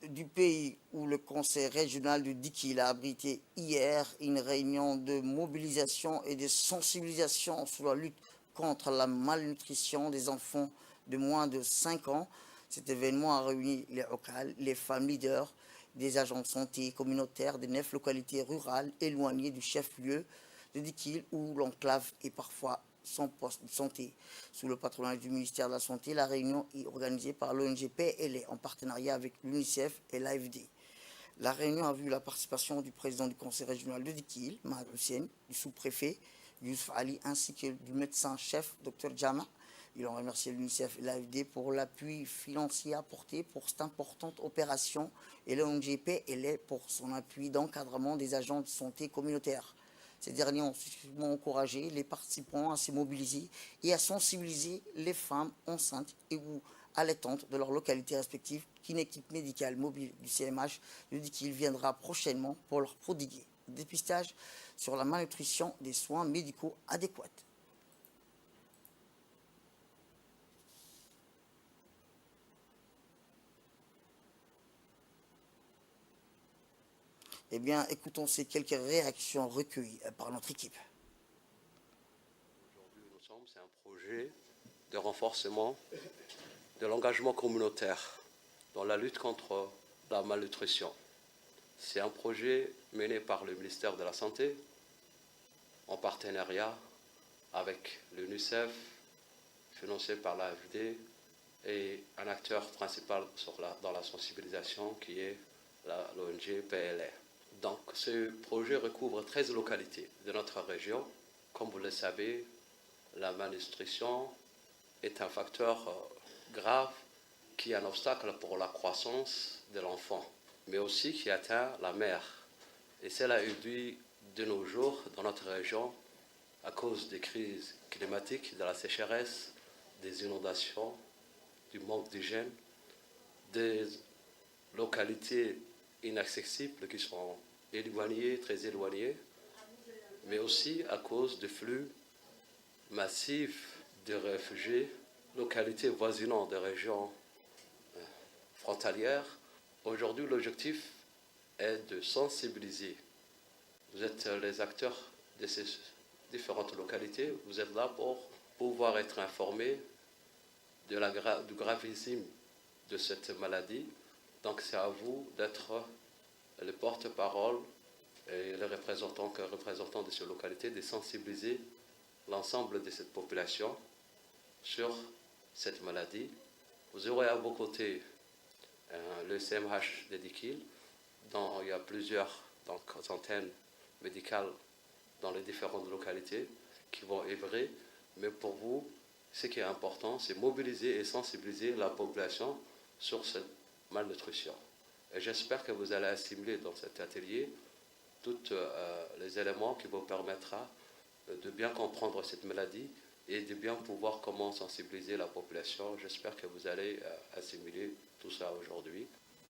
du pays où le conseil régional de Dikil a abrité hier une réunion de mobilisation et de sensibilisation sur la lutte contre la malnutrition des enfants de moins de 5 ans. Cet événement a réuni les OCAL, les femmes leaders, des agents de santé communautaires des 9 localités rurales éloignées du chef-lieu de Dikil où l'enclave est parfois sans poste de santé. Sous le patronage du ministère de la Santé, la réunion est organisée par l'ONG PLE en partenariat avec l'UNICEF et l'AFD. La réunion a vu la participation du président du conseil régional de Dikil, Mahad Hussein, du sous-préfet, Youssouf Ali, ainsi que du médecin-chef, Dr Jama. Ils ont remercié l'UNICEF et l'AFD pour l'appui financier apporté pour cette importante opération et l'ONG PLE pour son appui d'encadrement des agents de santé communautaires. Ces derniers ont successivement encouragé les participants à se mobiliser et à sensibiliser les femmes enceintes et ou allaitantes de leur localité respective qu'une équipe médicale mobile du CMH nous dit qu'il viendra prochainement pour leur prodiguer le dépistage sur la malnutrition des soins médicaux adéquats. Eh bien, écoutons ces quelques réactions recueillies par notre équipe. Aujourd'hui, c'est un projet de renforcement de l'engagement communautaire dans la lutte contre la malnutrition. C'est un projet mené par le ministère de la Santé en partenariat avec l'UNICEF, financé par l'AFD et un acteur principal dans la sensibilisation qui est l'ONG PLE. Donc ce projet recouvre 13 localités de notre région. Comme vous le savez, la malnutrition est un facteur grave qui est un obstacle pour la croissance de l'enfant, mais aussi qui atteint la mère. Et cela est dû de nos jours dans notre région à cause des crises climatiques, de la sécheresse, des inondations, du manque d'hygiène, des localités inaccessibles qui sont éloignées, très éloignées, mais aussi à cause de flux massifs de réfugiés, localités voisinantes des régions frontalières. Aujourd'hui, l'objectif est de sensibiliser. Vous êtes les acteurs de ces différentes localités, vous êtes là pour pouvoir être informés du gravisme de cette maladie. Donc c'est à vous d'être le porte-parole et les représentants de ces localités, de sensibiliser l'ensemble de cette population sur cette maladie. Vous aurez à vos côtés le CMH de Dikil, dont il y a plusieurs antennes médicales dans les différentes localités qui vont œuvrer. Mais pour vous, ce qui est important, c'est mobiliser et sensibiliser la population sur cette malnutrition. Et j'espère que vous allez assimiler dans cet atelier tous les éléments qui vous permettra de bien comprendre cette maladie et de bien pouvoir comment sensibiliser la population. J'espère que vous allez assimiler tout ça aujourd'hui.